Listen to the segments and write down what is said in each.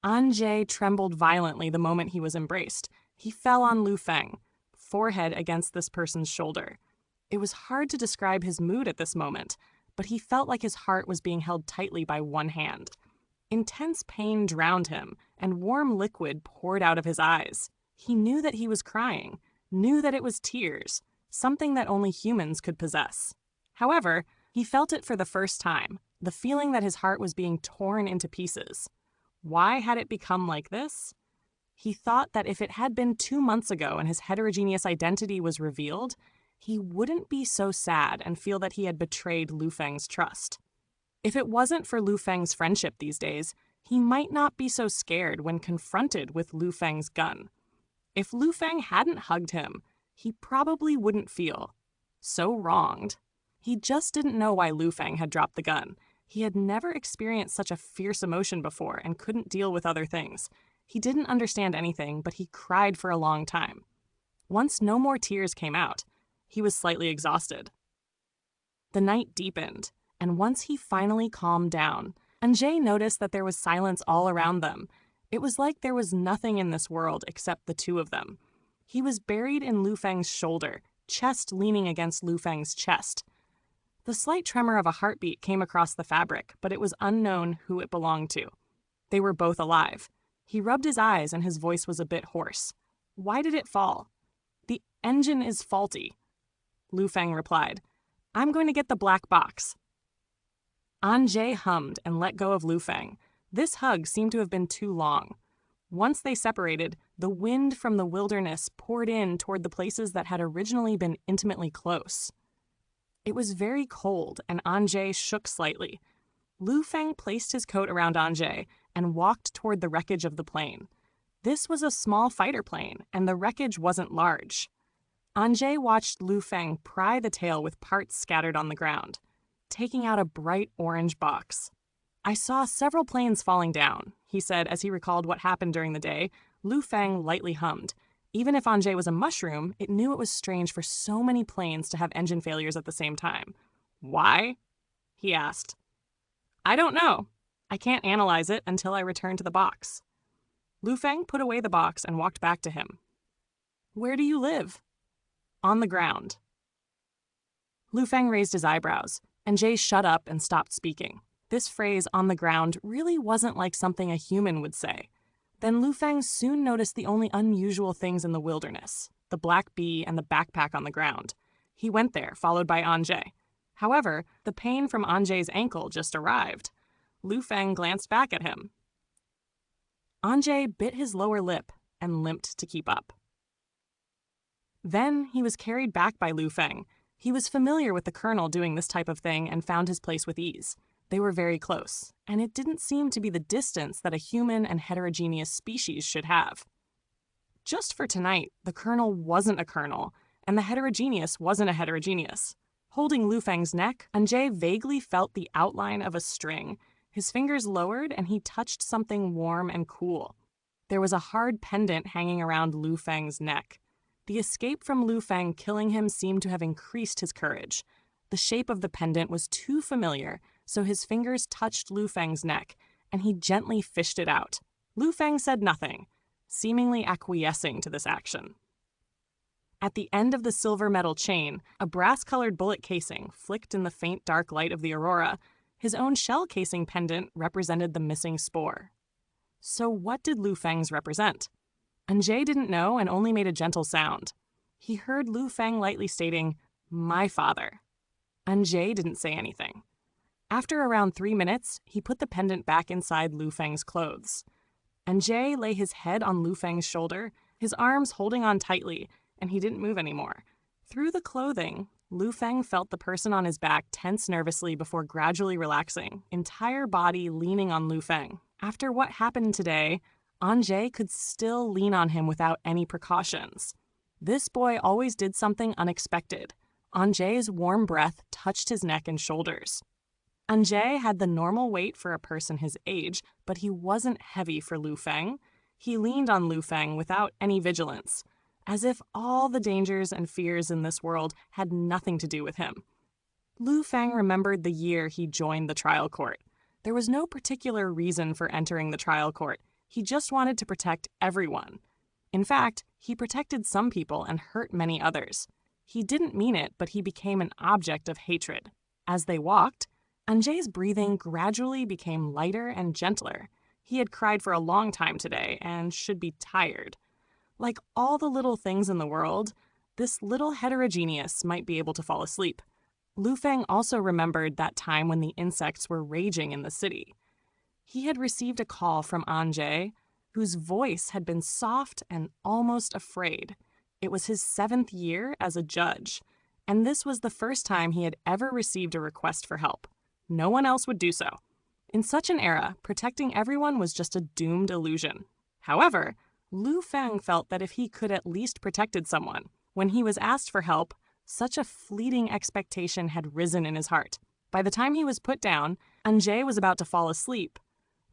An trembled violently the moment he was embraced. He fell on Lu Feng, forehead against this person's shoulder. It was hard to describe his mood at this moment, but he felt like his heart was being held tightly by one hand. Intense pain drowned him, and warm liquid poured out of his eyes. He knew that he was crying, knew that it was tears, something that only humans could possess. However, he felt it for the first time, the feeling that his heart was being torn into pieces. Why had it become like this? He thought that if it had been 2 months ago and his heterogeneous identity was revealed, he wouldn't be so sad and feel that he had betrayed Lu Feng's trust. If it wasn't for Lu Feng's friendship these days, he might not be so scared when confronted with Lu Feng's gun. If Lu Feng hadn't hugged him, he probably wouldn't feel so wronged. He just didn't know why Lu Feng had dropped the gun. He had never experienced such a fierce emotion before and couldn't deal with other things. He didn't understand anything, but he cried for a long time. Once no more tears came out, he was slightly exhausted. The night deepened, and once he finally calmed down, Anjay noticed that there was silence all around them. It was like there was nothing in this world except the two of them. He was buried in Lu Feng's shoulder, chest leaning against Lu Feng's chest. The slight tremor of a heartbeat came across the fabric, but it was unknown who it belonged to. They were both alive. He rubbed his eyes and his voice was a bit hoarse. Why did it fall? The engine is faulty, Lu Feng replied. I'm going to get the black box. Anjay hummed and let go of Lu Feng. This hug seemed to have been too long. Once they separated, the wind from the wilderness poured in toward the places that had originally been intimately close. It was very cold, and Anjay shook slightly. Lu Feng placed his coat around Anjay and walked toward the wreckage of the plane. This was a small fighter plane, and the wreckage wasn't large. Anjay watched Lu Feng pry the tail with parts scattered on the ground, taking out a bright orange box. I saw several planes falling down, he said as he recalled what happened during the day. Lu Feng lightly hummed. Even if Anjay was a mushroom, it knew it was strange for so many planes to have engine failures at the same time. Why? He asked. I don't know. I can't analyze it until I return to the box. Lu Feng put away the box and walked back to him. Where do you live? On the ground. Lu Feng raised his eyebrows, and Jay shut up and stopped speaking. This phrase, on the ground, really wasn't like something a human would say. Then Lu Feng soon noticed the only unusual things in the wilderness, the black bee and the backpack on the ground. He went there, followed by Anjay. However, the pain from Anjay's ankle just arrived. Lu Feng glanced back at him. Anjay bit his lower lip and limped to keep up. Then he was carried back by Lu Feng. He was familiar with the colonel doing this type of thing and found his place with ease. They were very close, and it didn't seem to be the distance that a human and heterogeneous species should have. Just for tonight, the colonel wasn't a colonel, and the heterogeneous wasn't a heterogeneous. Holding Lu Feng's neck, Anjay vaguely felt the outline of a string. His fingers lowered, and he touched something warm and cool. There was a hard pendant hanging around Lu Feng's neck. The escape from Lu Feng killing him seemed to have increased his courage. The shape of the pendant was too familiar, so his fingers touched Lu Feng's neck, and he gently fished it out. Lu Feng said nothing, seemingly acquiescing to this action. At the end of the silver metal chain, a brass-colored bullet casing flicked in the faint dark light of the aurora. His own shell casing pendant represented the missing spore. So what did Lu Feng's represent? Anjay didn't know and only made a gentle sound. He heard Lu Feng lightly stating, "My father." Anjay didn't say anything. After around 3 minutes, he put the pendant back inside Lu Feng's clothes. Anjay lay his head on Lu Feng's shoulder, his arms holding on tightly, and he didn't move anymore. Through the clothing, Lu Feng felt the person on his back tense nervously before gradually relaxing, entire body leaning on Lu Feng. After what happened today, Anjay could still lean on him without any precautions. This boy always did something unexpected. Anjay's warm breath touched his neck and shoulders. Anjay had the normal weight for a person his age, but he wasn't heavy for Lu Feng. He leaned on Lu Feng without any vigilance, as if all the dangers and fears in this world had nothing to do with him. Lu Feng remembered the year he joined the trial court. There was no particular reason for entering the trial court. He just wanted to protect everyone. In fact, he protected some people and hurt many others. He didn't mean it, but he became an object of hatred. As they walked, Anjay's breathing gradually became lighter and gentler. He had cried for a long time today and should be tired. Like all the little things in the world, this little heterogeneous might be able to fall asleep. Lu Feng also remembered that time when the insects were raging in the city. He had received a call from Anjay, whose voice had been soft and almost afraid. It was his 7th year as a judge, and this was the first time he had ever received a request for help. No one else would do so. In such an era, protecting everyone was just a doomed illusion. However, Lu Feng felt that if he could at least protected someone, when he was asked for help, such a fleeting expectation had risen in his heart. By the time he was put down, Anjay was about to fall asleep.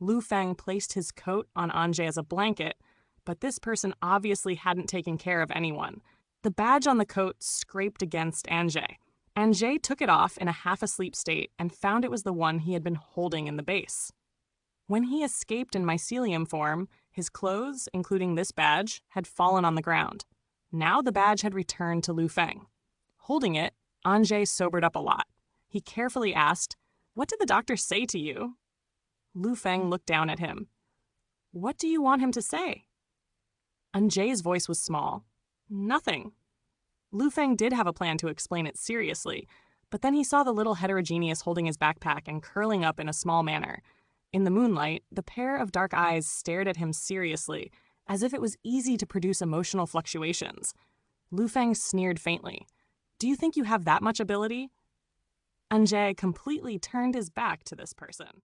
Lu Feng placed his coat on Anjay as a blanket, but this person obviously hadn't taken care of anyone. The badge on the coat scraped against Anjay. Anjay took it off in a half-asleep state and found it was the one he had been holding in the base. When he escaped in mycelium form, his clothes, including this badge, had fallen on the ground. Now the badge had returned to Lu Feng. Holding it, Anjay sobered up a lot. He carefully asked, "What did the doctor say to you?" Lu Feng looked down at him. "What do you want him to say?" Anjay's voice was small. "Nothing." Lu Feng did have a plan to explain it seriously, but then he saw the little heterogeneous holding his backpack and curling up in a small manner. In the moonlight, the pair of dark eyes stared at him seriously, as if it was easy to produce emotional fluctuations. Lu Feng sneered faintly. "Do you think you have that much ability?" Anjay completely turned his back to this person.